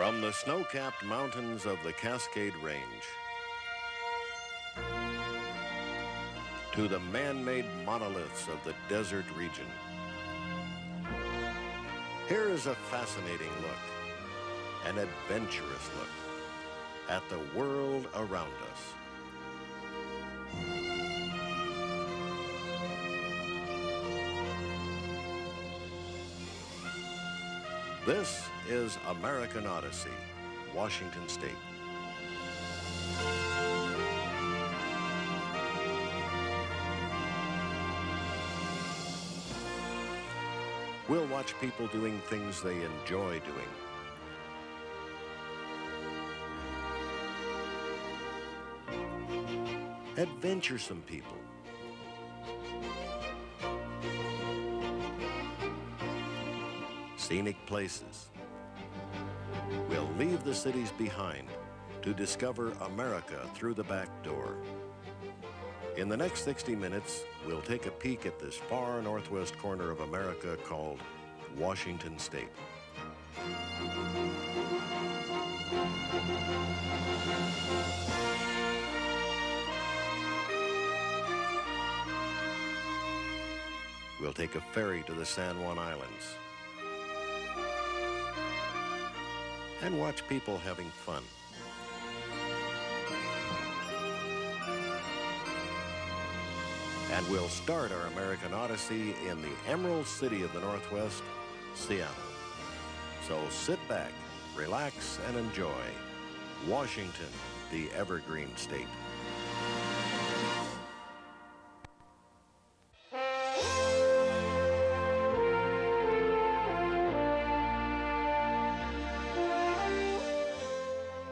From the snow-capped mountains of the Cascade Range to the man-made monoliths of the desert region, here is a fascinating look, an adventurous look at the world around us. This is American Odyssey, Washington State. We'll watch people doing things they enjoy doing. Adventuresome people. Scenic places. We'll leave the cities behind to discover America through the back door. In the next 60 minutes, we'll take a peek at this far northwest corner of America called Washington State. We'll take a ferry to the San Juan Islands and watch people having fun. And we'll start our American Odyssey in the Emerald City of the Northwest, Seattle. So sit back, relax, and enjoy Washington, the Evergreen State.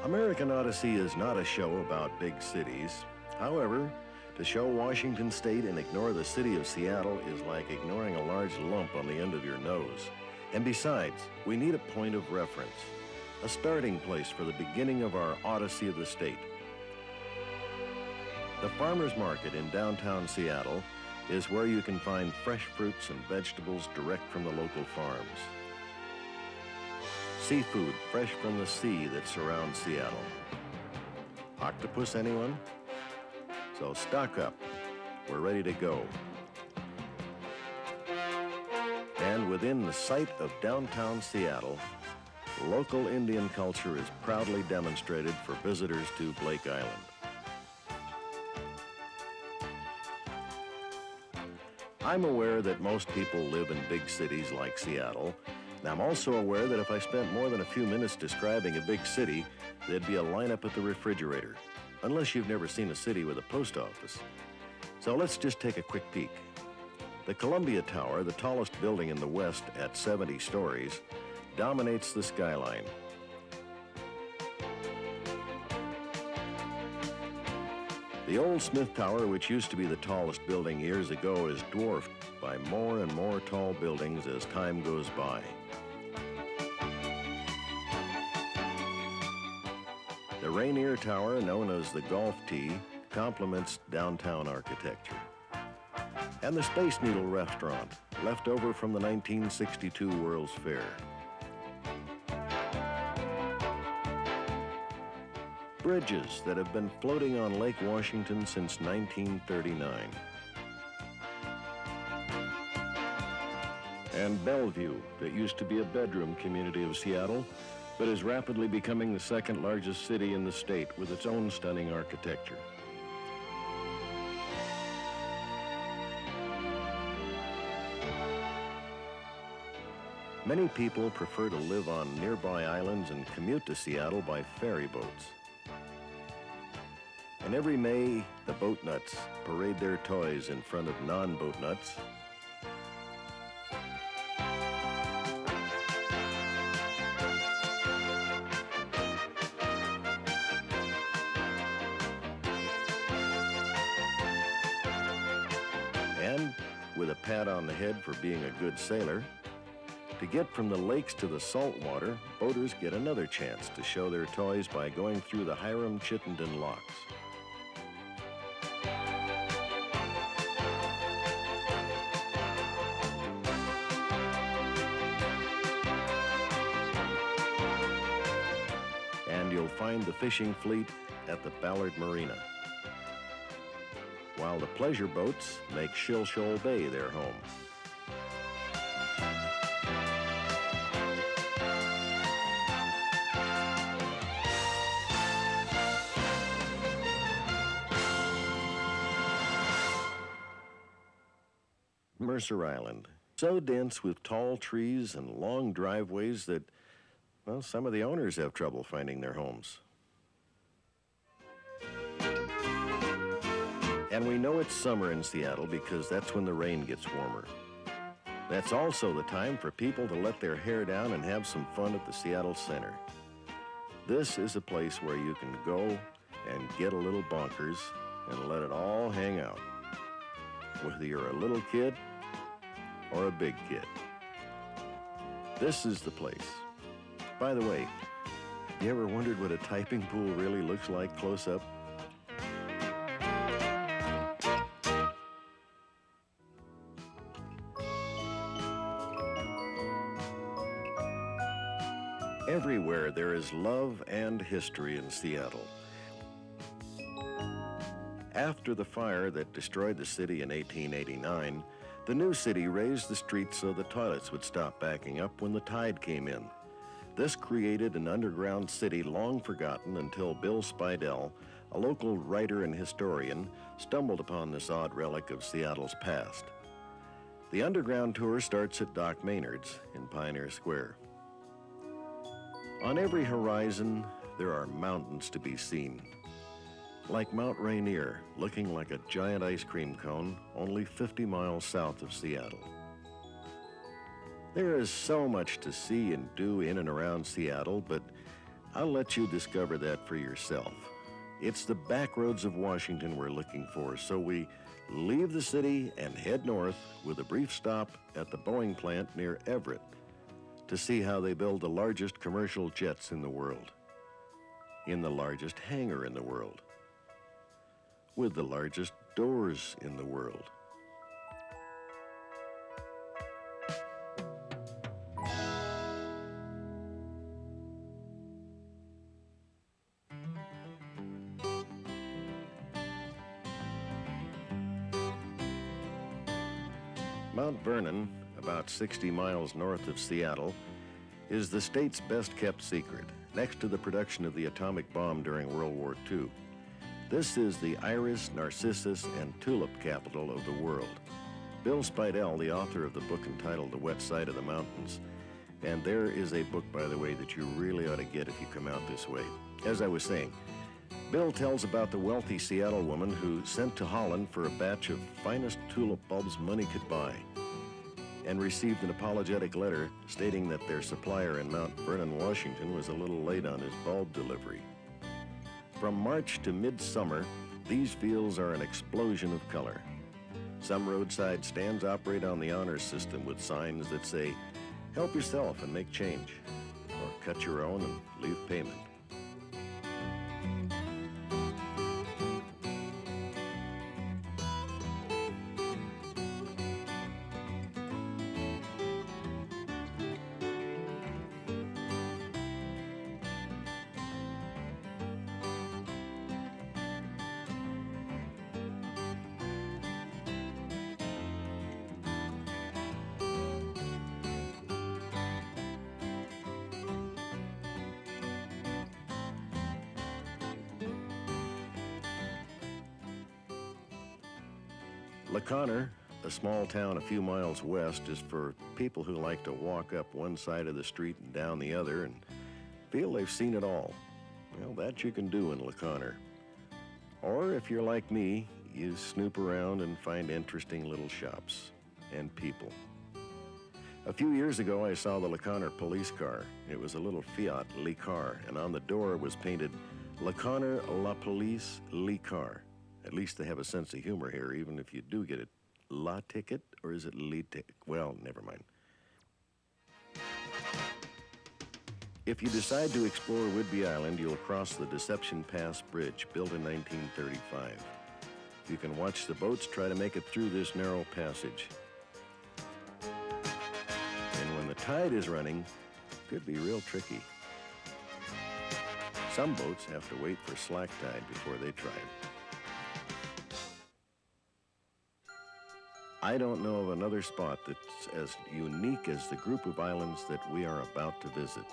American Odyssey is not a show about big cities. However, to show Washington State and ignore the city of Seattle is like ignoring a large lump on the end of your nose. And besides, we need a point of reference, a starting place for the beginning of our Odyssey of the state. The farmers market in downtown Seattle is where you can find fresh fruits and vegetables direct from the local farms. Seafood fresh from the sea that surrounds Seattle. Octopus, anyone? So stock up. We're ready to go. And within the sight of downtown Seattle, local Indian culture is proudly demonstrated for visitors to Blake Island. I'm aware that most people live in big cities like Seattle. And I'm also aware that if I spent more than a few minutes describing a big city, there'd be a lineup at the refrigerator, unless you've never seen a city with a post office. So let's just take a quick peek. The Columbia Tower, the tallest building in the West at 70 stories, dominates the skyline. The old Smith Tower, which used to be the tallest building years ago, is dwarfed by more and more tall buildings as time goes by. The Rainier Tower, known as the Golf Tee, complements downtown architecture. And the Space Needle restaurant, left over from the 1962 World's Fair. Bridges that have been floating on Lake Washington since 1939. And Bellevue, that used to be a bedroom community of Seattle, but is rapidly becoming the second largest city in the state with its own stunning architecture. Many people prefer to live on nearby islands and commute to Seattle by ferry boats. And every May, the boat nuts parade their toys in front of non-boat nuts. And with a pat on the head for being a good sailor, to get from the lakes to the saltwater, boaters get another chance to show their toys by going through the Hiram-Chittenden locks. find the fishing fleet at the Ballard Marina, while the pleasure boats make Shill Shoal Bay their home. Mercer Island, so dense with tall trees and long driveways that, well, some of the owners have trouble finding their homes. And we know it's summer in Seattle because that's when the rain gets warmer. That's also the time for people to let their hair down and have some fun at the Seattle Center. This is a place where you can go and get a little bonkers and let it all hang out, whether you're a little kid or a big kid. This is the place. By the way, have you ever wondered what a typing pool really looks like close up? Everywhere there is love and history in Seattle. After the fire that destroyed the city in 1889, the new city raised the streets so the toilets would stop backing up when the tide came in. This created an underground city long forgotten until Bill Spidell, a local writer and historian, stumbled upon this odd relic of Seattle's past. The underground tour starts at Doc Maynard's in Pioneer Square. On every horizon, there are mountains to be seen. Like Mount Rainier, looking like a giant ice cream cone, only 50 miles south of Seattle. There is so much to see and do in and around Seattle, but I'll let you discover that for yourself. It's the back roads of Washington we're looking for, so we leave the city and head north with a brief stop at the Boeing plant near Everett to see how they build the largest commercial jets in the world, in the largest hangar in the world, with the largest doors in the world. Mount Vernon, about 60 miles north of Seattle, is the state's best-kept secret, next to the production of the atomic bomb during World War II. This is the iris, narcissus, and tulip capital of the world. Bill Spidell, the author of the book entitled The Wet Side of the Mountains, and there is a book, by the way, that you really ought to get if you come out this way. As I was saying, Bill tells about the wealthy Seattle woman who sent to Holland for a batch of finest tulip bulbs money could buy, and received an apologetic letter stating that their supplier in Mount Vernon, Washington, was a little late on his bulb delivery. From March to midsummer, these fields are an explosion of color. Some roadside stands operate on the honor system with signs that say, "Help yourself and make change," or "Cut your own and leave payment." LaConner, a small town a few miles west, is for people who like to walk up one side of the street and down the other and feel they've seen it all. Well, that you can do in LaConner. Or if you're like me, you snoop around and find interesting little shops and people. A few years ago, I saw the LaConner police car. It was a little Fiat Licar, and on the door was painted, "LaConner La Police Licar." At least they have a sense of humor here, even if you do get it. La ticket, or is it Lee ticket? Well, never mind. If you decide to explore Whidbey Island, you'll cross the Deception Pass Bridge, built in 1935. You can watch the boats try to make it through this narrow passage. And when the tide is running, it could be real tricky. Some boats have to wait for slack tide before they try it. I don't know of another spot that's as unique as the group of islands that we are about to visit.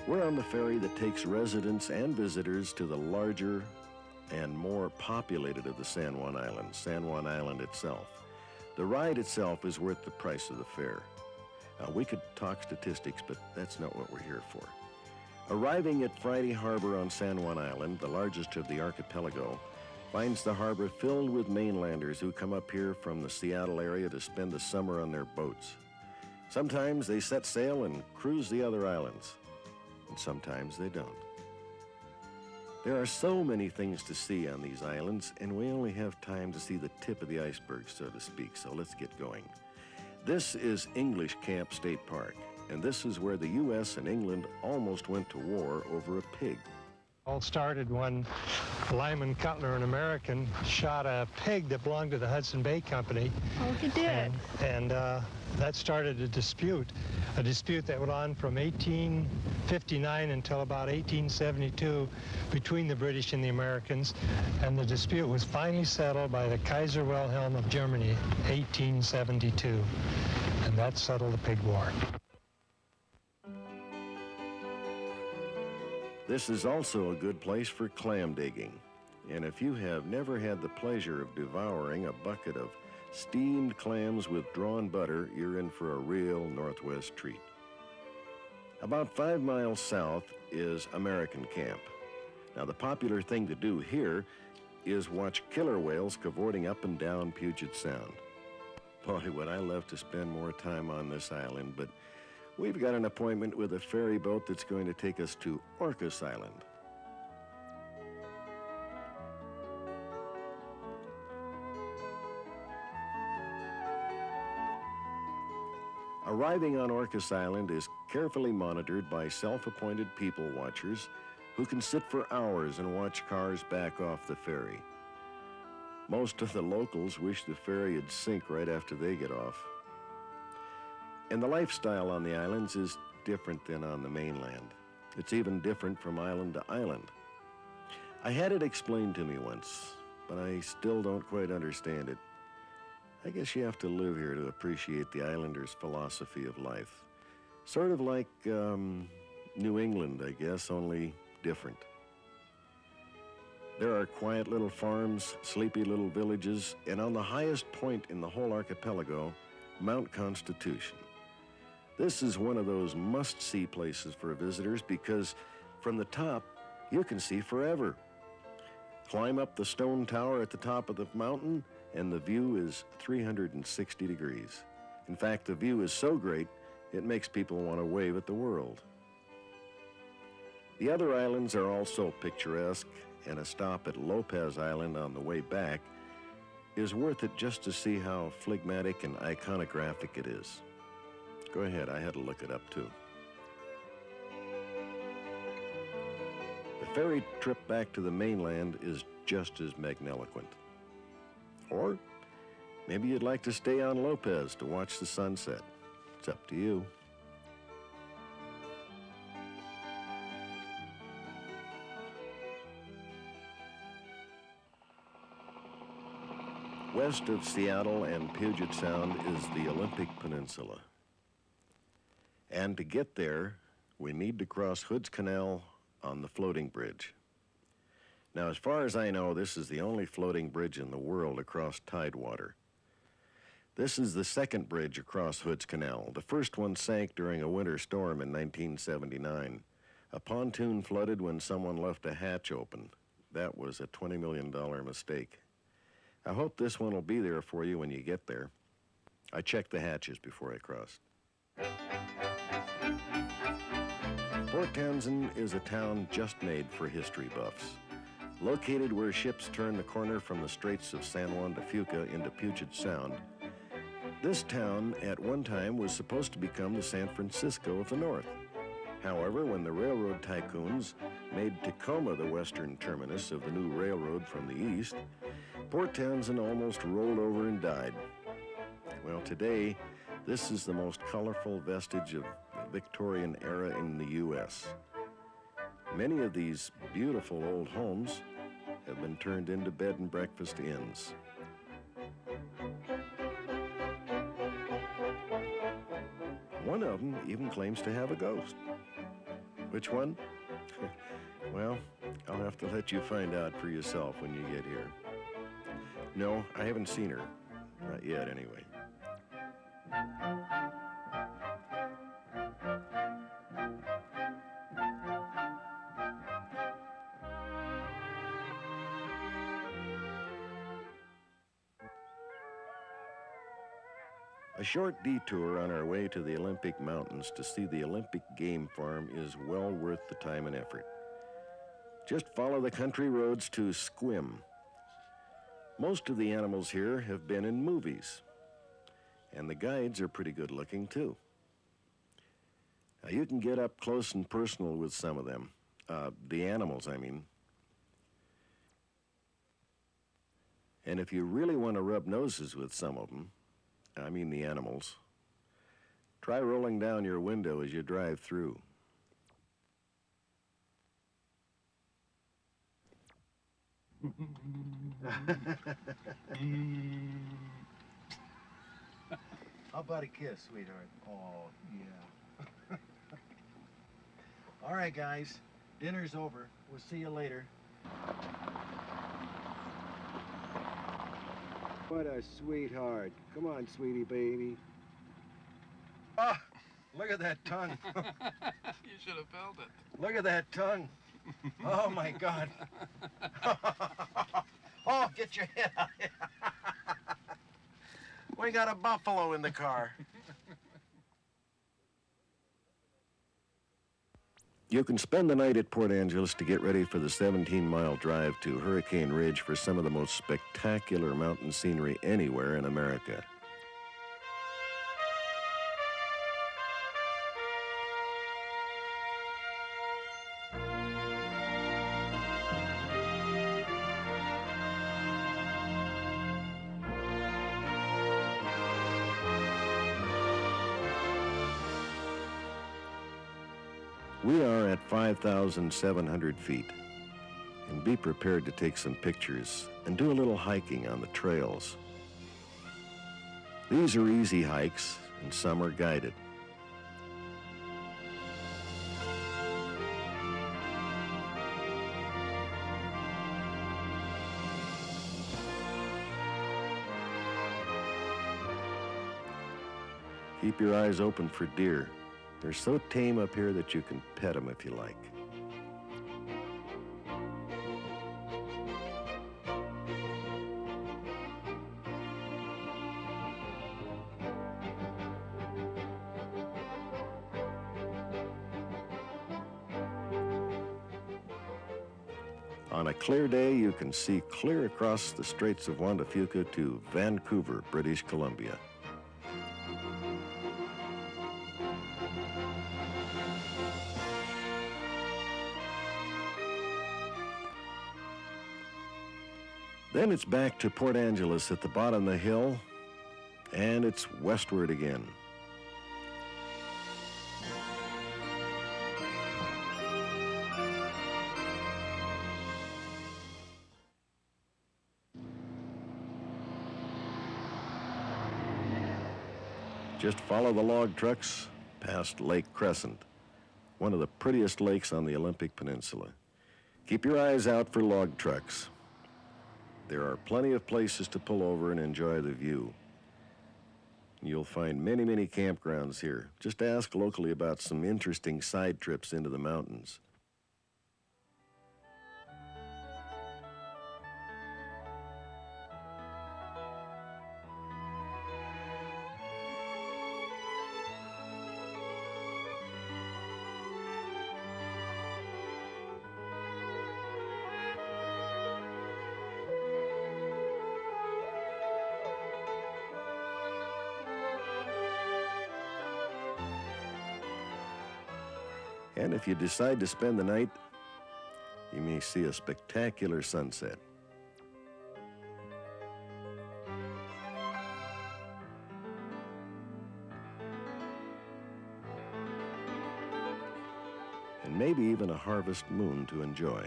We're on the ferry that takes residents and visitors to the larger and more populated of the San Juan Islands, San Juan Island itself. The ride itself is worth the price of the fare. We could talk statistics, but that's not what we're here for. Arriving at Friday Harbor on San Juan Island, the largest of the archipelago, finds the harbor filled with mainlanders who come up here from the Seattle area to spend the summer on their boats. Sometimes they set sail and cruise the other islands, and sometimes they don't. There are so many things to see on these islands, and we only have time to see the tip of the iceberg, so to speak, so let's get going. This is English Camp State Park, and this is where the U.S. and England almost went to war over a pig. All started when Lyman Cutler, an American, shot a pig that belonged to the Hudson Bay Company. Oh, he did. And that started a dispute that went on from 1859 until about 1872 between the British and the Americans. And the dispute was finally settled by the Kaiser Wilhelm of Germany, 1872. And that settled the pig war. This is also a good place for clam digging. And if you have never had the pleasure of devouring a bucket of steamed clams with drawn butter, you're in for a real Northwest treat. About 5 miles south is American Camp. Now, the popular thing to do here is watch killer whales cavorting up and down Puget Sound. Boy, would I love to spend more time on this island, but we've got an appointment with a ferry boat that's going to take us to Orcas Island. Arriving on Orcas Island is carefully monitored by self-appointed people watchers who can sit for hours and watch cars back off the ferry. Most of the locals wish the ferry would sink right after they get off. And the lifestyle on the islands is different than on the mainland. It's even different from island to island. I had it explained to me once, but I still don't quite understand it. I guess you have to live here to appreciate the islanders' philosophy of life. Sort of like New England, I guess, only different. There are quiet little farms, sleepy little villages, and on the highest point in the whole archipelago, Mount Constitution. This is one of those must-see places for visitors because from the top, you can see forever. Climb up the stone tower at the top of the mountain, and the view is 360 degrees. In fact, the view is so great, it makes people want to wave at the world. The other islands are also picturesque, and a stop at Lopez Island on the way back is worth it just to see how phlegmatic and iconographic it is. Go ahead, I had to look it up too. The ferry trip back to the mainland is just as magniloquent. Or maybe you'd like to stay on Lopez to watch the sunset. It's up to you. West of Seattle and Puget Sound is the Olympic Peninsula. And to get there, we need to cross Hood's Canal on the floating bridge. Now, as far as I know, this is the only floating bridge in the world across tidewater. This is the second bridge across Hood's Canal. The first one sank during a winter storm in 1979. A pontoon flooded when someone left a hatch open. That was a $20 million mistake. I hope this one will be there for you when you get there. I checked the hatches before I crossed. Port Townsend is a town just made for history buffs. Located where ships turn the corner from the Straits of San Juan de Fuca into Puget Sound, this town at one time was supposed to become the San Francisco of the North. However, when the railroad tycoons made Tacoma the western terminus of the new railroad from the east, Port Townsend almost rolled over and died. Well, today, this is the most colorful vestige of the Victorian era in the U.S. Many of these beautiful old homes have been turned into bed and breakfast inns. One of them even claims to have a ghost. Which one? Well, I'll have to let you find out for yourself when you get here. No, I haven't seen her. Not yet, anyway. A short detour on our way to the Olympic Mountains to see the Olympic Game Farm is well worth the time and effort. Just follow the country roads to Squim. Most of the animals here have been in movies, and the guides are pretty good looking too. Now, you can get up close and personal with some of them, the animals, I mean. And if you really want to rub noses with some of them, I mean the animals, try rolling down your window as you drive through. How about a kiss, sweetheart? Oh, yeah. All right, guys. Dinner's over. We'll see you later. What a sweetheart. Come on, sweetie baby. Ah, look at that tongue. You should have felt it. Look at that tongue. Oh, my God. Oh, get your head out here. We got a buffalo in the car. You can spend the night at Port Angeles to get ready for the 17-mile drive to Hurricane Ridge for some of the most spectacular mountain scenery anywhere in America. We are at 5,700 feet, and be prepared to take some pictures and do a little hiking on the trails. These are easy hikes, and some are guided. Keep your eyes open for deer. They're so tame up here that you can pet them if you like. On a clear day, you can see clear across the Straits of Juan de Fuca to Vancouver, British Columbia. Then it's back to Port Angeles at the bottom of the hill, and it's westward again. Just follow the log trucks past Lake Crescent, one of the prettiest lakes on the Olympic Peninsula. Keep your eyes out for log trucks. There are plenty of places to pull over and enjoy the view. You'll find many, many campgrounds here. Just ask locally about some interesting side trips into the mountains. And if you decide to spend the night, you may see a spectacular sunset. And maybe even a harvest moon to enjoy.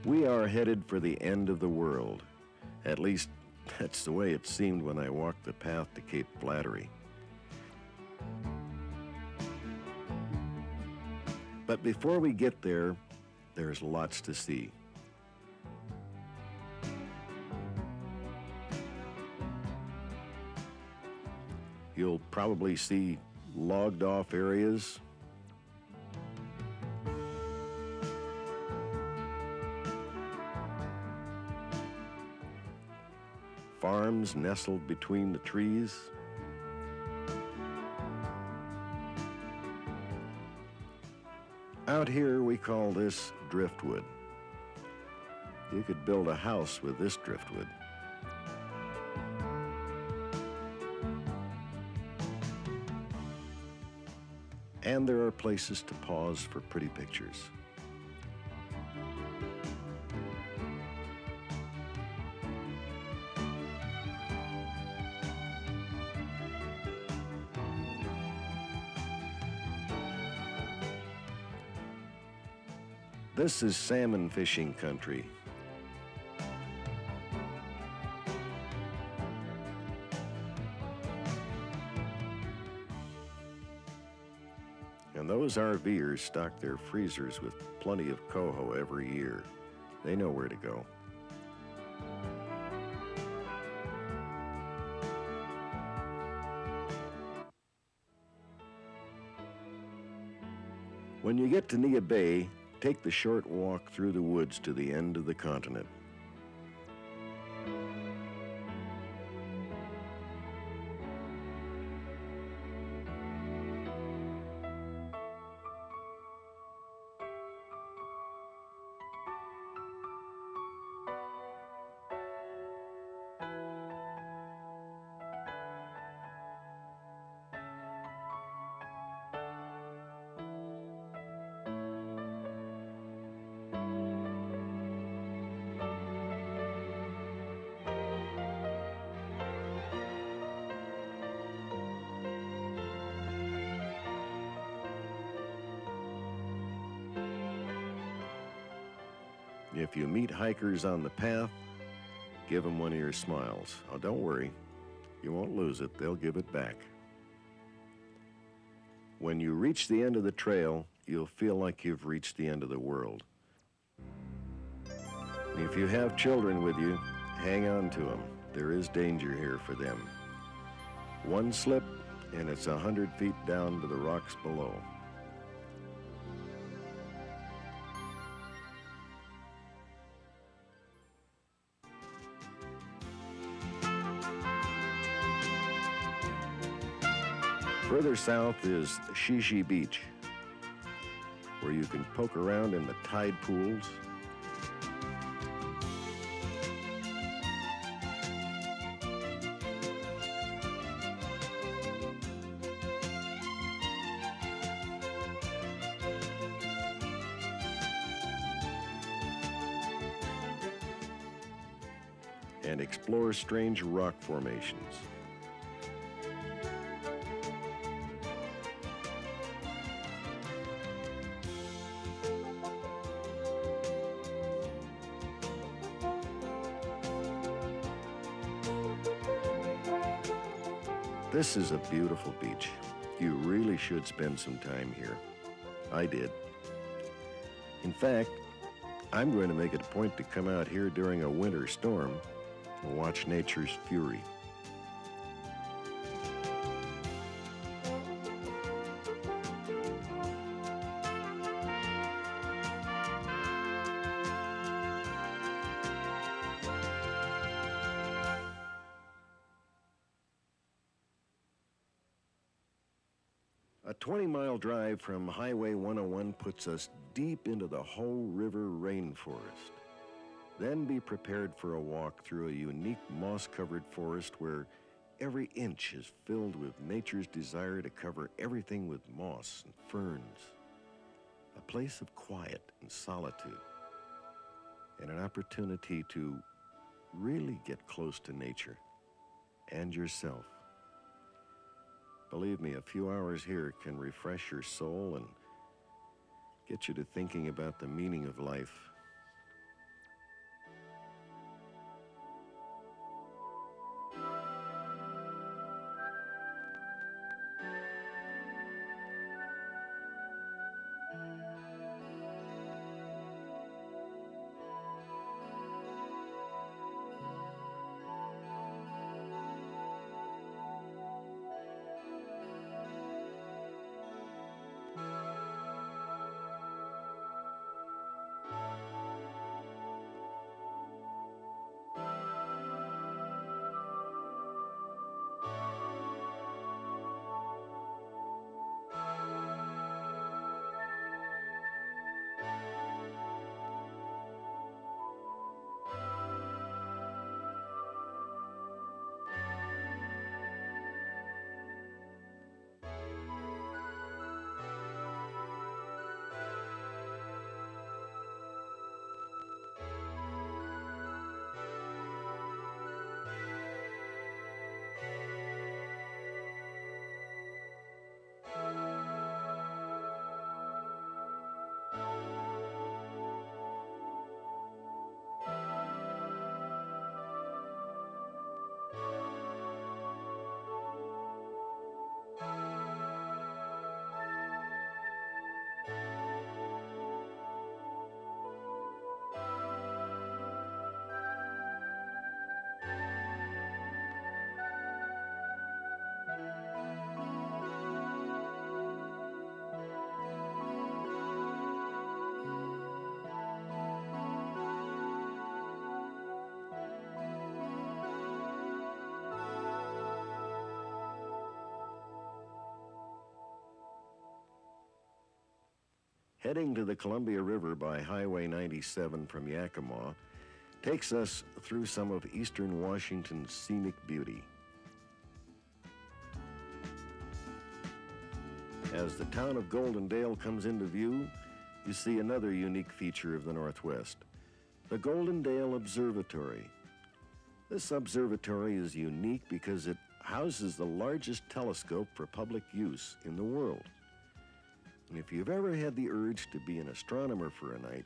We are headed for the end of the world. At least, that's the way it seemed when I walked the path to Cape Flattery. But before we get there, there's lots to see. You'll probably see logged off areas, farms nestled between the trees, out here we call this driftwood. You could build a house with this driftwood. And there are places to pause for pretty pictures. This is salmon fishing country. And those RVers stock their freezers with plenty of coho every year. They know where to go. When you get to Nia Bay, take the short walk through the woods to the end of the continent. If you meet hikers on the path, give them one of your smiles. Oh, don't worry, you won't lose it. They'll give it back. When you reach the end of the trail, you'll feel like you've reached the end of the world. If you have children with you, hang on to them. There is danger here for them. One slip, and it's 100 feet down to the rocks below. Further south is Shishi Beach, where you can poke around in the tide pools. And explore strange rock formations. This is a beautiful beach. You really should spend some time here. I did. In fact, I'm going to make it a point to come out here during a winter storm and watch nature's fury. A 20-mile drive from Highway 101 puts us deep into the Hoh River rainforest. Then be prepared for a walk through a unique moss-covered forest where every inch is filled with nature's desire to cover everything with moss and ferns. A place of quiet and solitude, and an opportunity to really get close to nature and yourself. Believe me, a few hours here can refresh your soul and get you to thinking about the meaning of life. Heading to the Columbia River by Highway 97 from Yakima takes us through some of eastern Washington's scenic beauty. As the town of Goldendale comes into view, you see another unique feature of the Northwest, the Goldendale Observatory. This observatory is unique because it houses the largest telescope for public use in the world. And if you've ever had the urge to be an astronomer for a night,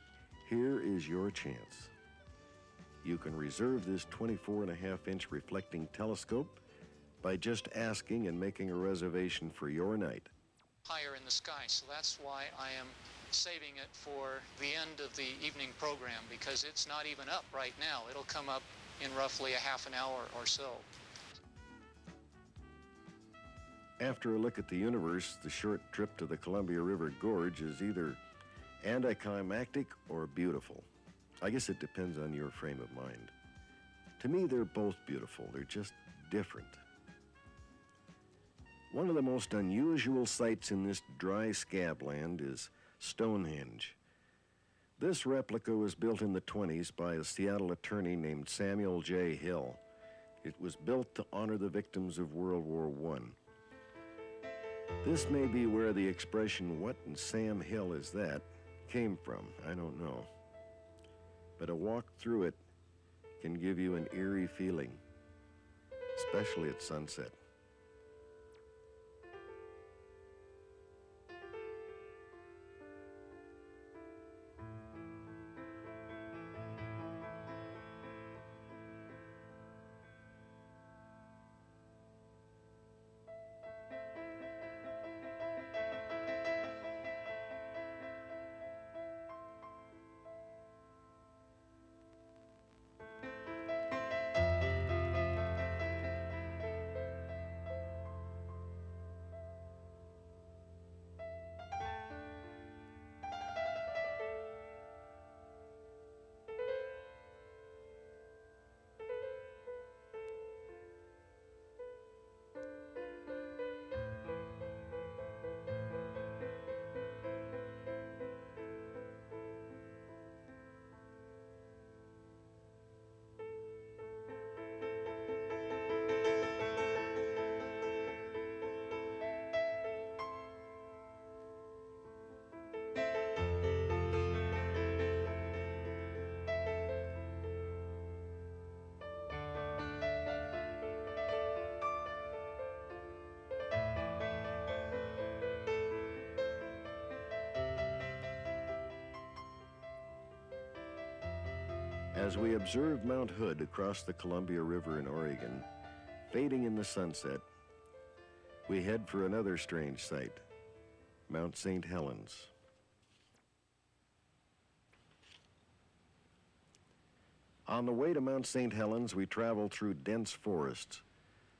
here is your chance. You can reserve this 24.5-inch reflecting telescope by just asking and making a reservation for your night. Higher in the sky, so that's why I am saving it for the end of the evening program, because it's not even up right now. It'll come up in roughly a half an hour or so. After a look at the universe, the short trip to the Columbia River Gorge is either anticlimactic or beautiful. I guess it depends on your frame of mind. To me, they're both beautiful. They're just different. One of the most unusual sights in this dry scabland is Stonehenge. This replica was built in the 1920s by a Seattle attorney named Samuel J. Hill. It was built to honor the victims of World War I. This may be where the expression, "What in Sam Hill is that?" came from. I don't know. But a walk through it can give you an eerie feeling, especially at sunset. As we observe Mount Hood across the Columbia River in Oregon, fading in the sunset, we head for another strange sight, Mount St. Helens. On the way to Mount St. Helens, we travel through dense forests,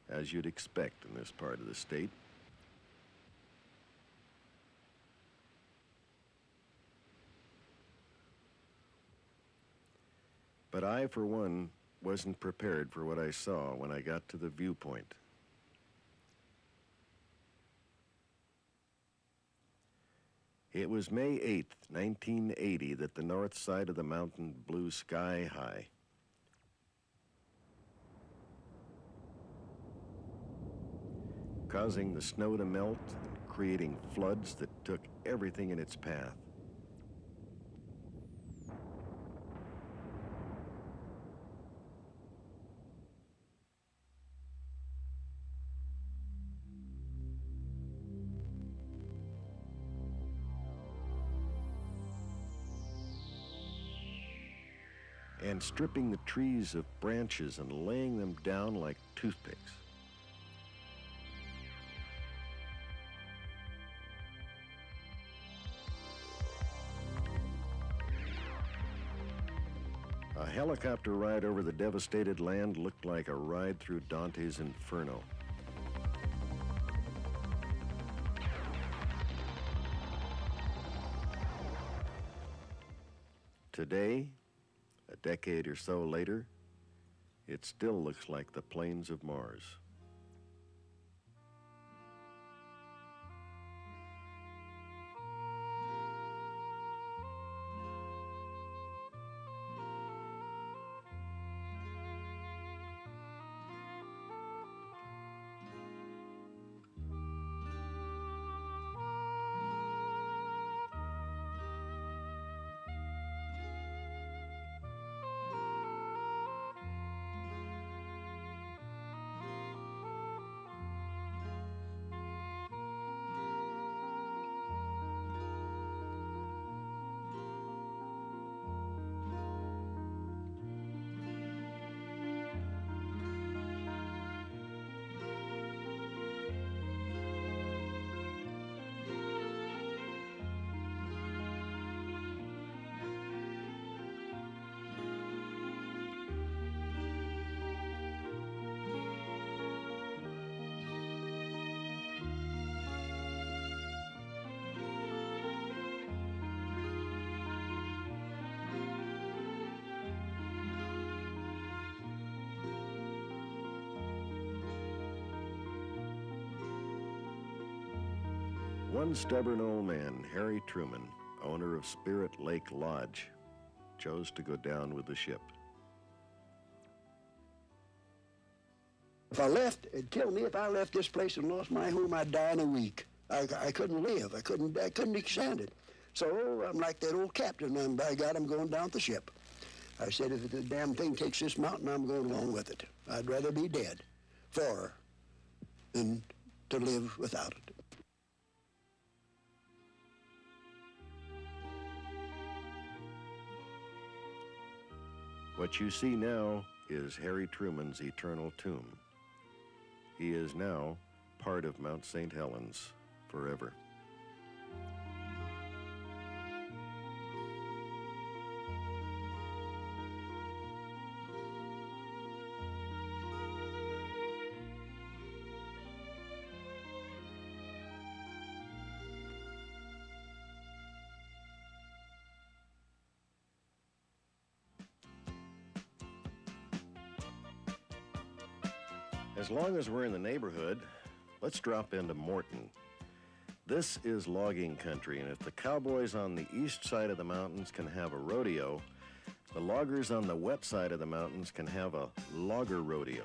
as you'd expect in this part of the state. But I, for one, wasn't prepared for what I saw when I got to the viewpoint. It was May 8th, 1980, that the north side of the mountain blew sky high. Causing the snow to melt and creating floods that took everything in its path. And stripping the trees of branches and laying them down like toothpicks. A helicopter ride over the devastated land looked like a ride through Dante's Inferno. Today, a decade or so later, it still looks like the plains of Mars. One stubborn old man, Harry Truman, owner of Spirit Lake Lodge, chose to go down with the ship. If I left, it'd kill me. If I left this place and lost my home, I'd die in a week. I couldn't live. I couldn't stand it. So I'm like that old captain, and by God, I'm going down with the ship. I said, if the damn thing takes this mountain, I'm going along with it. I'd rather be dead than to live without it. What you see now is Harry Truman's eternal tomb. He is now part of Mount St. Helens forever. As long as we're in the neighborhood, let's drop into Morton. This is logging country, and if the cowboys on the east side of the mountains can have a rodeo, the loggers on the wet side of the mountains can have a logger rodeo.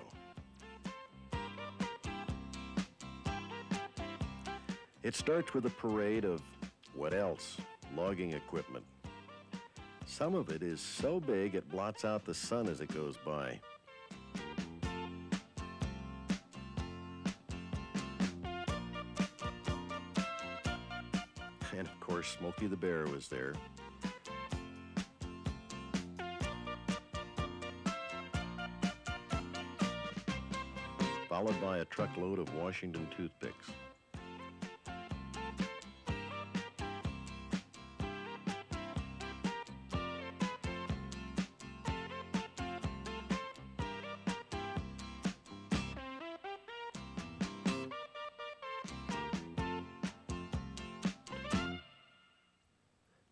It starts with a parade of, what else? Logging equipment. Some of it is so big it blots out the sun as it goes by. And of course, Smokey the Bear was there. followed by a truckload of Washington toothpicks.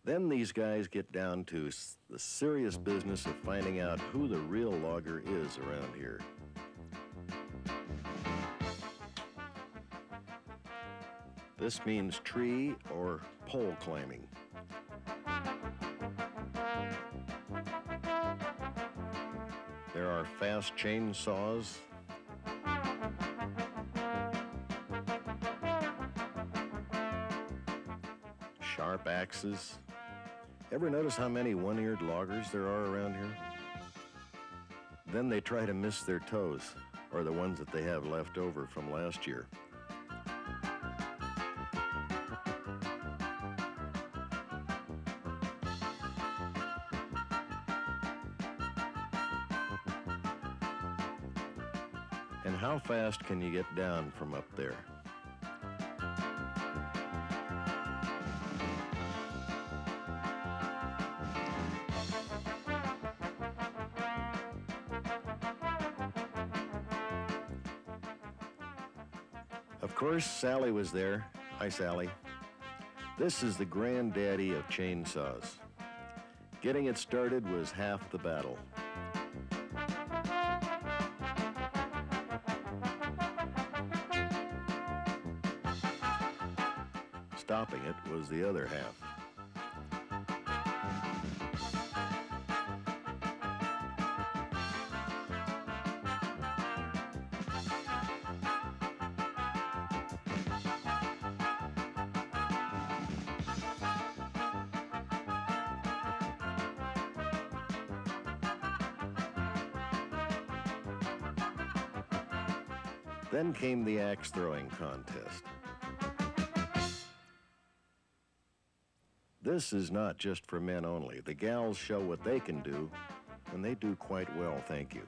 Then these guys get down to the serious business of finding out who the real logger is around here. This means tree or pole climbing. There are fast chainsaws, sharp axes. Ever notice how many one-eared loggers there are around here? Then they try to miss their toes, or the ones that they have left over from last year. And how fast can you get down from up there? Of course, Sally was there. Hi, Sally. This is the granddaddy of chainsaws. Getting it started was half the battle. Stopping it was the other half. Then came the axe throwing contest. This is not just for men only. The gals show what they can do, and they do quite well, thank you.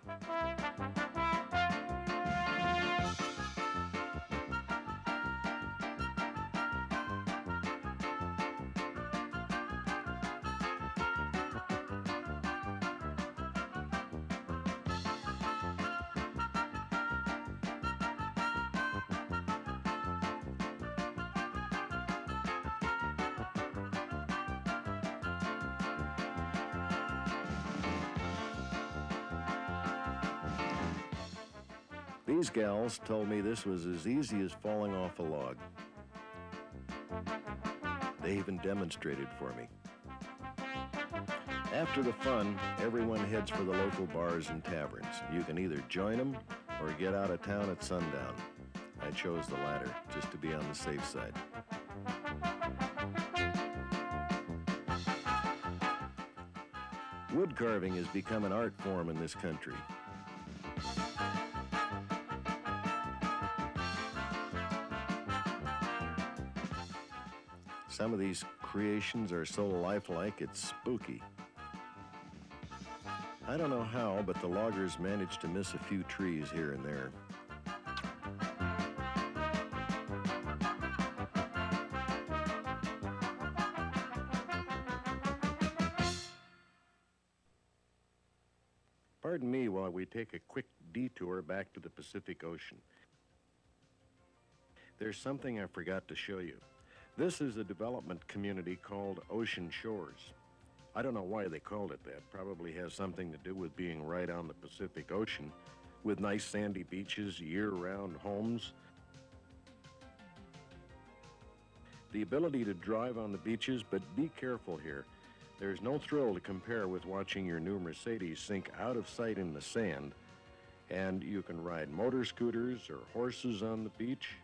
These gals told me this was as easy as falling off a log. They even demonstrated for me. After the fun, everyone heads for the local bars and taverns. You can either join them or get out of town at sundown. I chose the latter, just to be on the safe side. Wood carving has become an art form in this country. Some of these creations are so lifelike, it's spooky. I don't know how, but the loggers managed to miss a few trees here and there. Pardon me while we take a quick detour back to the Pacific Ocean. There's something I forgot to show you. This is a development community called Ocean Shores. I don't know why they called it that. Probably has something to do with being right on the Pacific Ocean, with nice sandy beaches, year-round homes. The ability to drive on the beaches, but be careful here. There's no thrill to compare with watching your new Mercedes sink out of sight in the sand, and you can ride motor scooters or horses on the beach.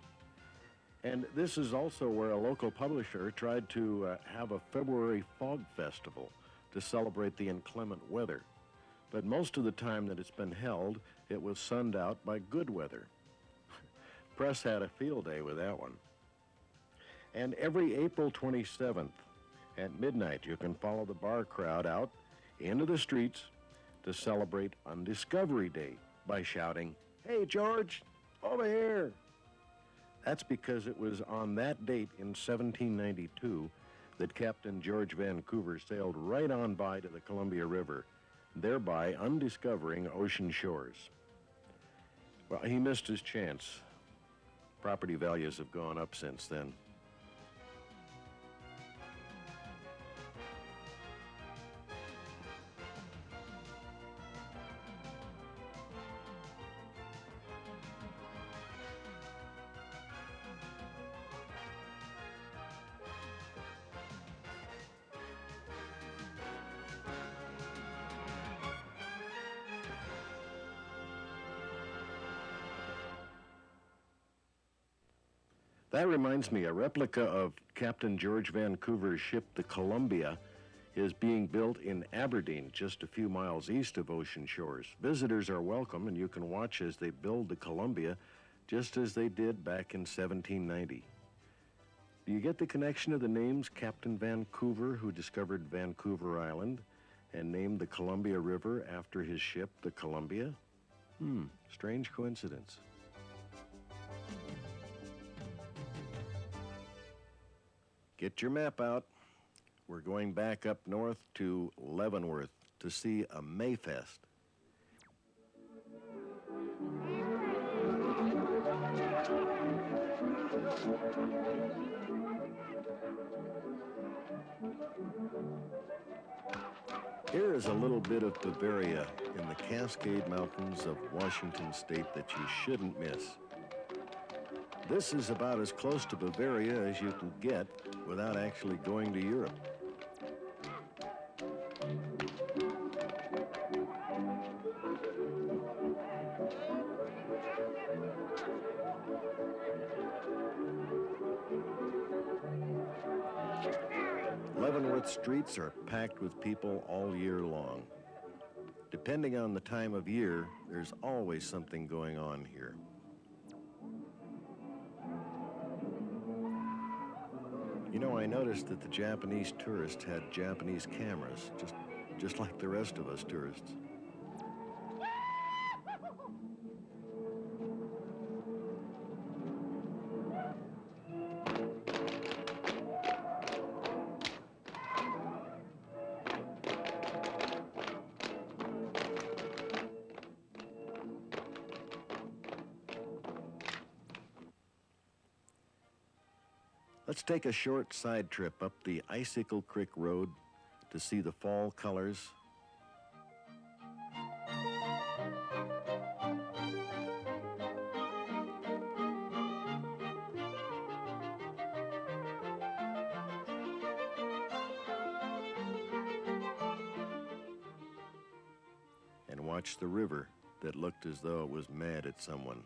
And this is also where a local publisher tried to have a February fog festival to celebrate the inclement weather. But most of the time that it's been held, it was sunned out by good weather. Press had a field day with that one. And every April 27th at midnight, you can follow the bar crowd out into the streets to celebrate on Discovery Day by shouting, "Hey, George! Over here! That's because it was on that date in 1792 that Captain George Vancouver sailed right on by to the Columbia River, thereby undiscovering ocean shores. Well, he missed his chance. Property values have gone up since then. That reminds me, a replica of Captain George Vancouver's ship, the Columbia, is being built in Aberdeen, just a few miles east of ocean shores. Visitors are welcome, and you can watch as they build the Columbia, just as they did back in 1790. Do you get the connection of the names Captain Vancouver, who discovered Vancouver Island, and named the Columbia River after his ship, the Columbia? Strange coincidence. Get your map out. We're going back up north to Leavenworth to see a Mayfest. Here is a little bit of Bavaria in the Cascade Mountains of Washington State that you shouldn't miss. This is about as close to Bavaria as you can get without actually going to Europe. Leavenworth streets are packed with people all year long. Depending on the time of year, there's always something going on here. You know, I noticed that the Japanese tourists had Japanese cameras, just like the rest of us tourists. Let's take a short side trip up the Icicle Creek Road to see the fall colors. And watch the river that looked as though it was mad at someone.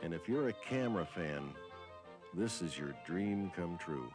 And if you're a camera fan, this is your dream come true.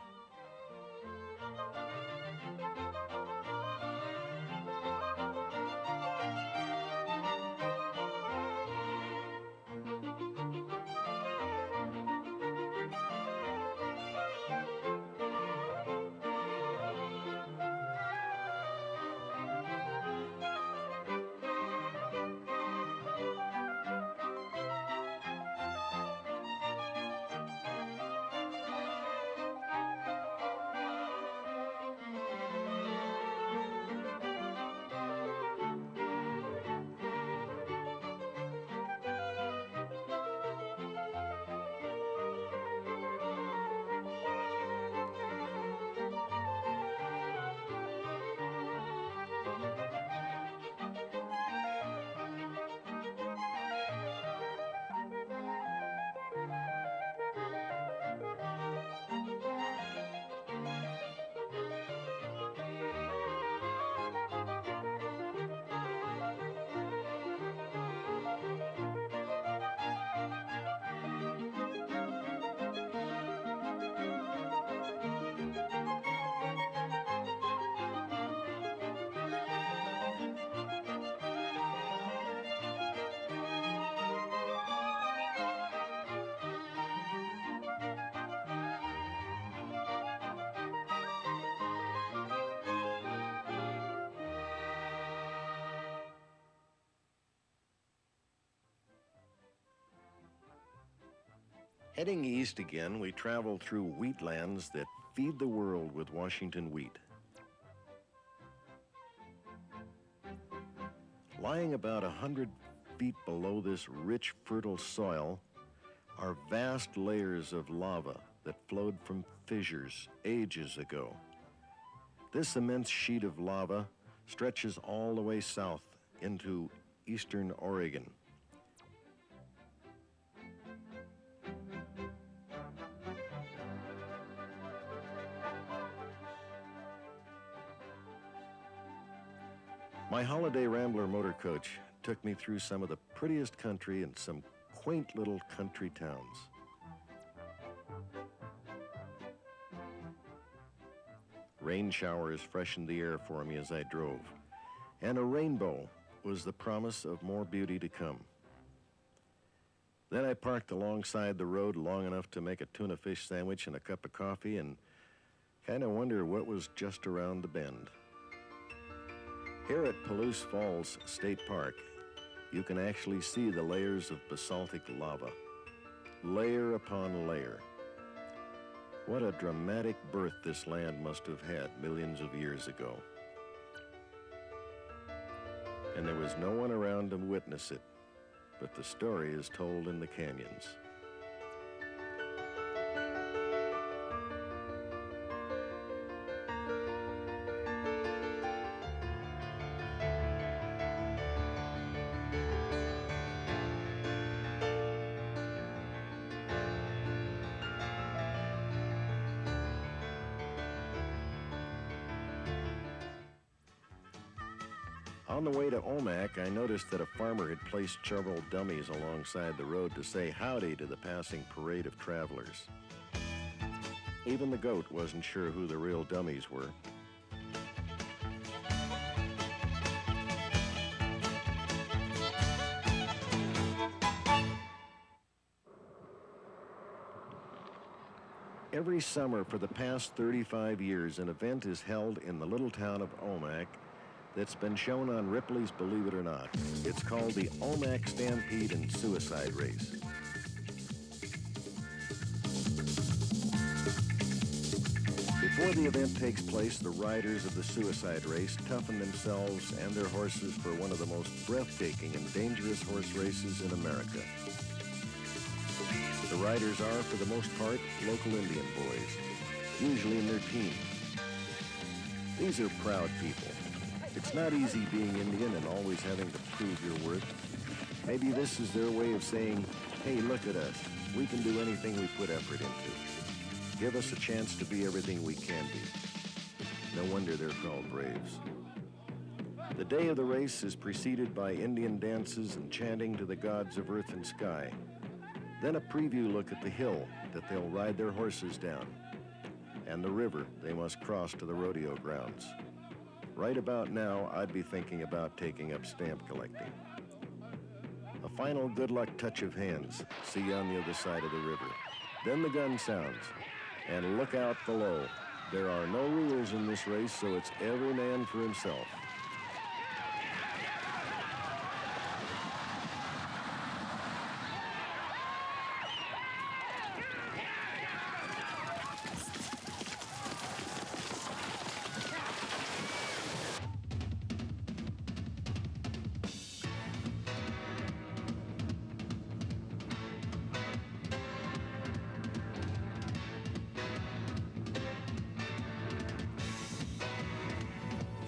Heading east again, we travel through wheatlands that feed the world with Washington wheat. Lying about 100 feet below this rich, fertile soil are vast layers of lava that flowed from fissures ages ago. This immense sheet of lava stretches all the way south into eastern Oregon. My Holiday Rambler motor coach took me through some of the prettiest country and some quaint little country towns. Rain showers freshened the air for me as I drove, and a rainbow was the promise of more beauty to come. Then I parked alongside the road long enough to make a tuna fish sandwich and a cup of coffee and kind of wonder what was just around the bend. Here at Palouse Falls State Park, you can actually see the layers of basaltic lava, layer upon layer. What a dramatic birth this land must have had millions of years ago. And there was no one around to witness it, but the story is told in the canyons. On the way to Omak, I noticed that a farmer had placed several dummies alongside the road to say howdy to the passing parade of travelers. Even the goat wasn't sure who the real dummies were. Every summer for the past 35 years, an event is held in the little town of Omak that's been shown on Ripley's Believe It or Not. It's called the Omak Stampede and Suicide Race. Before the event takes place, the riders of the suicide race toughen themselves and their horses for one of the most breathtaking and dangerous horse races in America. The riders are, for the most part, local Indian boys, usually in their teens. These are proud people. It's not easy being Indian and always having to prove your worth. Maybe this is their way of saying, hey, look at us. We can do anything we put effort into. Give us a chance to be everything we can be. No wonder they're called braves. The day of the race is preceded by Indian dances and chanting to the gods of earth and sky. Then a preview look at the hill that they'll ride their horses down, and the river they must cross to the rodeo grounds. Right about now, I'd be thinking about taking up stamp collecting. A final good luck touch of hands. See you on the other side of the river. Then the gun sounds. And look out below. There are no rules in this race, so it's every man for himself.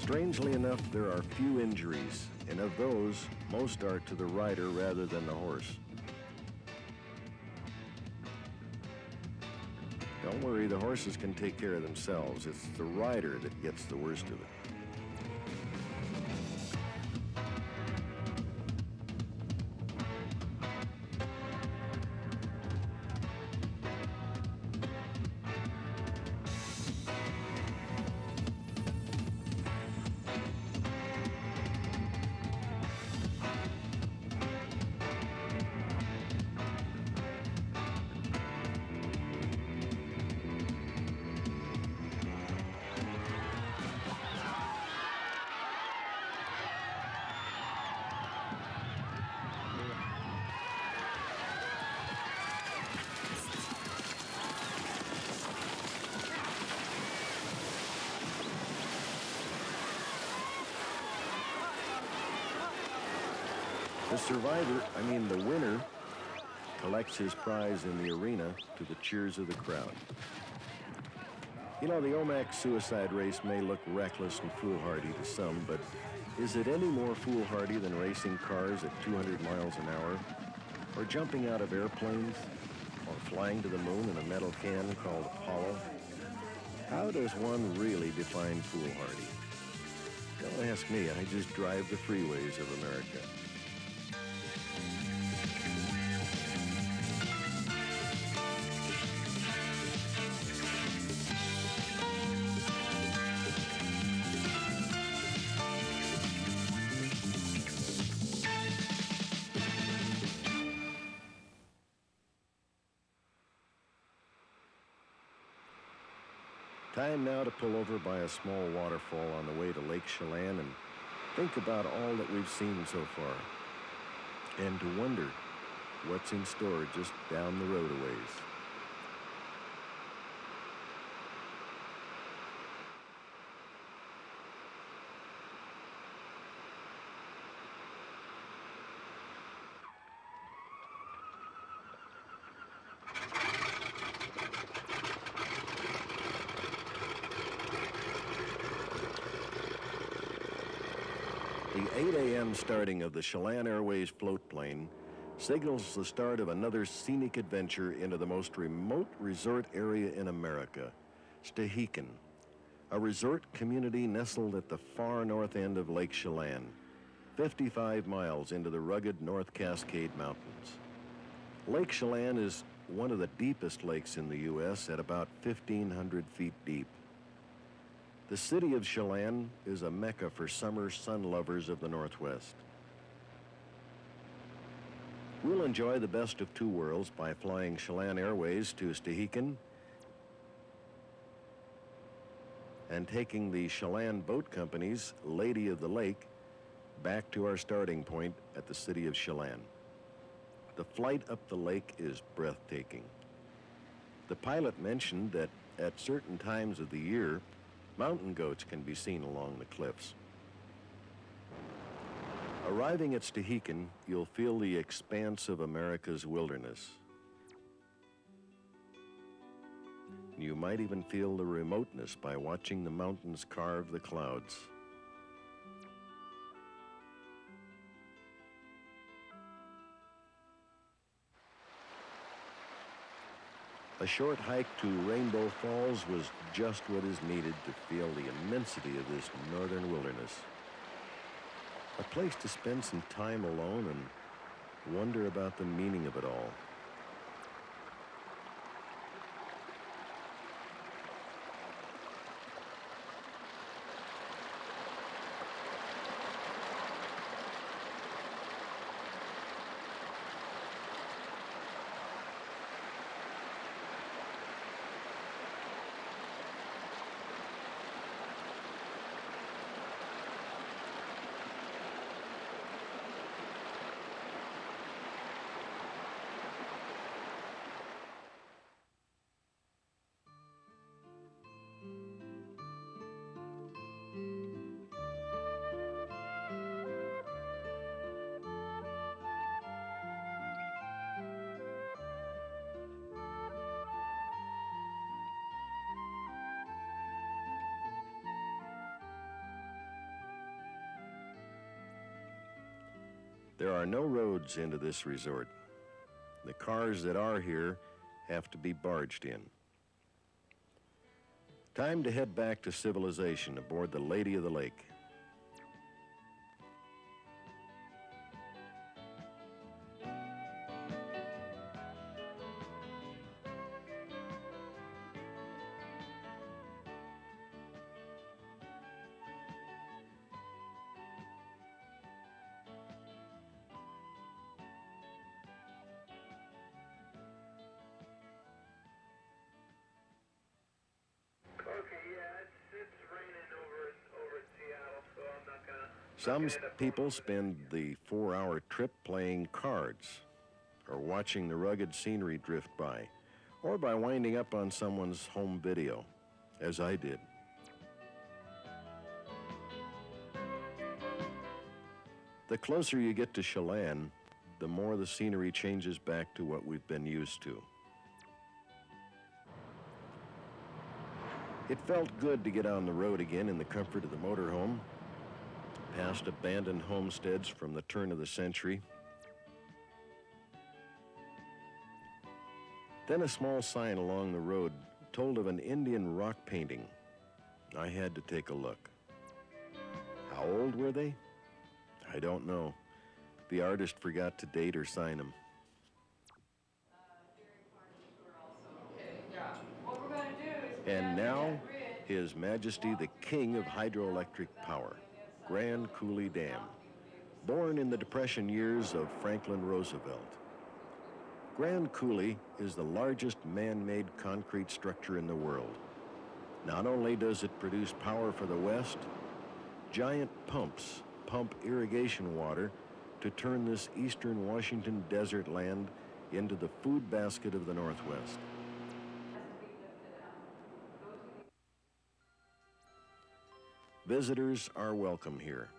Strangely enough, there are few injuries, and of those, most are to the rider rather than the horse. Don't worry, the horses can take care of themselves. It's the rider that gets the worst of it. The survivor, the winner, collects his prize in the arena to the cheers of the crowd. You know, the Omak suicide race may look reckless and foolhardy to some, but is it any more foolhardy than racing cars at 200 miles an hour, or jumping out of airplanes, or flying to the moon in a metal can called Apollo? How does one really define foolhardy? Don't ask me, I just drive the freeways of America. Time now to pull over by a small waterfall on the way to Lake Chelan and think about all that we've seen so far, and to wonder what's in store just down the road a ways. The 8 a.m. starting of the Chelan Airways float plane signals the start of another scenic adventure into the most remote resort area in America, Stehekin, a resort community nestled at the far north end of Lake Chelan, 55 miles into the rugged North Cascade Mountains. Lake Chelan is one of the deepest lakes in the U.S. at about 1,500 feet deep. The city of Chelan is a mecca for summer sun lovers of the Northwest. We'll enjoy the best of two worlds by flying Chelan Airways to Stehekin and taking the Chelan Boat Company's Lady of the Lake back to our starting point at the city of Chelan. The flight up the lake is breathtaking. The pilot mentioned that at certain times of the year, mountain goats can be seen along the cliffs. Arriving at Stehekin, you'll feel the expanse of America's wilderness. You might even feel the remoteness by watching the mountains carve the clouds. A short hike to Rainbow Falls was just what is needed to feel the immensity of this northern wilderness. A place to spend some time alone and wonder about the meaning of it all. There are no roads into this resort. The cars that are here have to be barged in. Time to head back to civilization aboard the Lady of the Lake. Some people spend the 4-hour trip playing cards, or watching the rugged scenery drift by, or by winding up on someone's home video, as I did. The closer you get to Chelan, the more the scenery changes back to what we've been used to. It felt good to get on the road again in the comfort of the motorhome, past abandoned homesteads from the turn of the century. Then a small sign along the road told of an Indian rock painting. I had to take a look. How old were they? I don't know. The artist forgot to date or sign them. And now, His Majesty the King of Hydroelectric Power, Grand Coulee Dam, born in the Depression years of Franklin Roosevelt. Grand Coulee is the largest man-made concrete structure in the world. Not only does it produce power for the West, giant pumps pump irrigation water to turn this eastern Washington desert land into the food basket of the Northwest. Visitors are welcome here.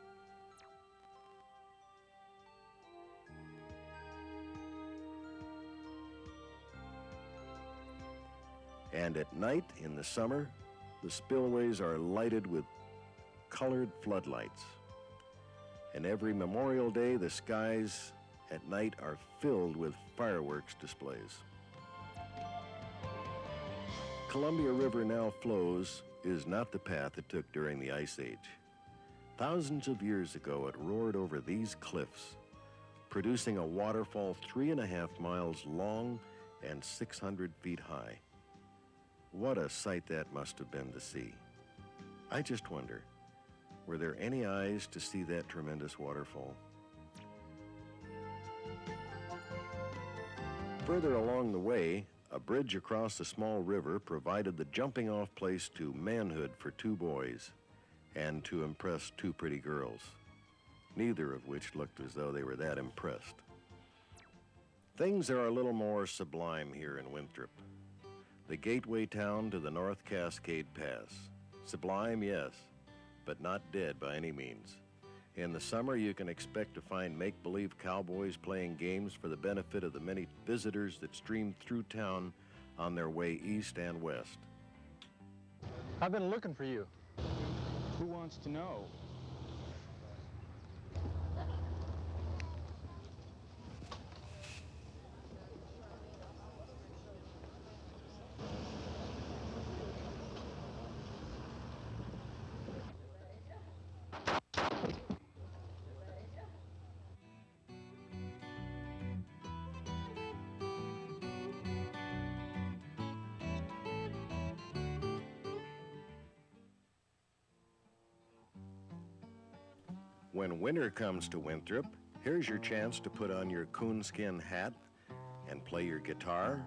And at night in the summer, the spillways are lighted with colored floodlights. And every Memorial Day, the skies at night are filled with fireworks displays. Columbia River now flows is not the path it took during the Ice Age. Thousands of years ago, it roared over these cliffs, producing a waterfall 3.5 miles long and 600 feet high. What a sight that must have been to see. I just wonder, were there any eyes to see that tremendous waterfall? Further along the way, a bridge across a small river provided the jumping-off place to manhood for 2 boys and to impress 2 pretty girls, neither of which looked as though they were that impressed. Things are a little more sublime here in Winthrop. The gateway town to the North Cascade Pass. Sublime, yes, but not dead by any means. In the summer, you can expect to find make-believe cowboys playing games for the benefit of the many visitors that stream through town on their way east and west. I've been looking for you. Who wants to know? When winter comes to Winthrop, here's your chance to put on your coonskin hat and play your guitar,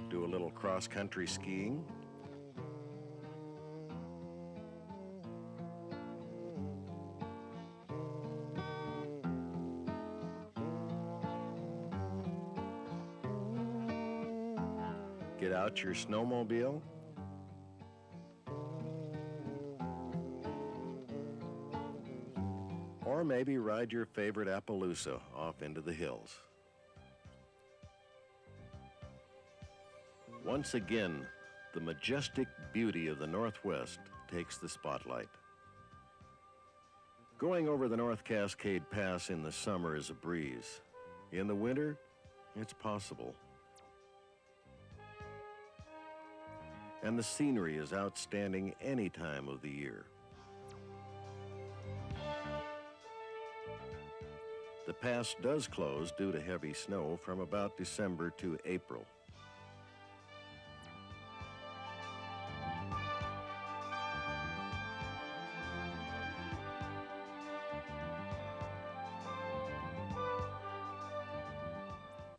do a little cross-country skiing, get out your snowmobile, or maybe ride your favorite Appaloosa off into the hills. Once again, the majestic beauty of the Northwest takes the spotlight. Going over the North Cascade Pass in the summer is a breeze. In the winter, it's possible. And the scenery is outstanding any time of the year. The pass does close due to heavy snow from about December to April.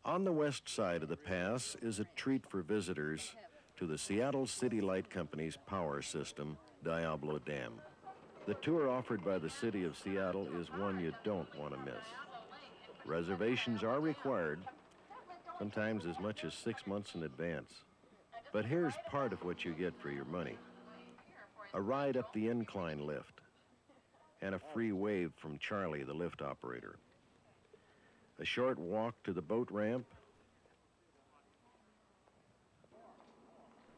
On the west side of the pass is a treat for visitors to the Seattle City Light Company's power system, Diablo Dam. The tour offered by the City of Seattle is one you don't want to miss. Reservations are required, sometimes as much as 6 months in advance. But here's part of what you get for your money. A ride up the incline lift and a free wave from Charlie, the lift operator. A short walk to the boat ramp,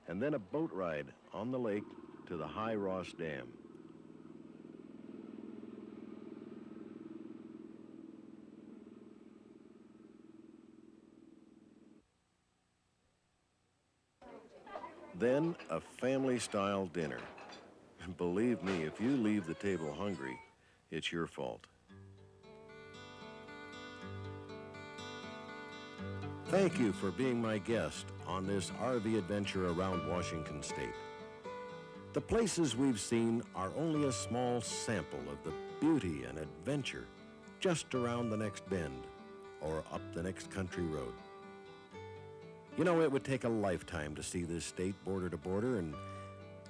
and then a boat ride on the lake to the High Ross Dam. Then a family-style dinner. And believe me, if you leave the table hungry, it's your fault. Thank you for being my guest on this RV adventure around Washington State. The places we've seen are only a small sample of the beauty and adventure just around the next bend or up the next country road. You know, it would take a lifetime to see this state border to border, and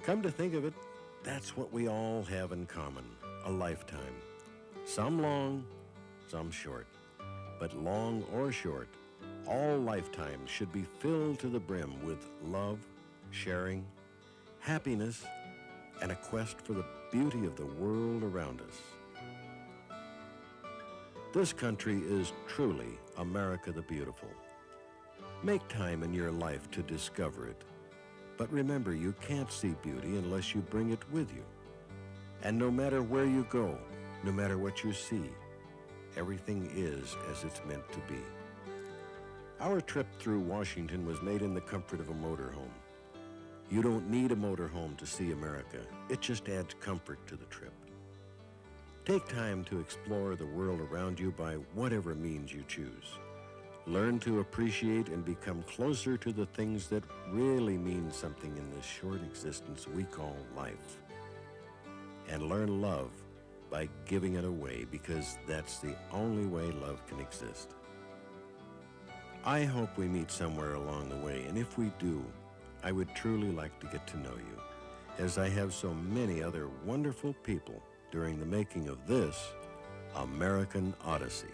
come to think of it, that's what we all have in common, a lifetime. Some long, some short. But long or short, all lifetimes should be filled to the brim with love, sharing, happiness, and a quest for the beauty of the world around us. This country is truly America the Beautiful. Make time in your life to discover it. But remember, you can't see beauty unless you bring it with you. And no matter where you go, no matter what you see, everything is as it's meant to be. Our trip through Washington was made in the comfort of a motorhome. You don't need a motorhome to see America. It just adds comfort to the trip. Take time to explore the world around you by whatever means you choose. Learn to appreciate and become closer to the things that really mean something in this short existence we call life. And learn love by giving it away, because that's the only way love can exist. I hope we meet somewhere along the way, and if we do, I would truly like to get to know you, as I have so many other wonderful people during the making of this American Odyssey.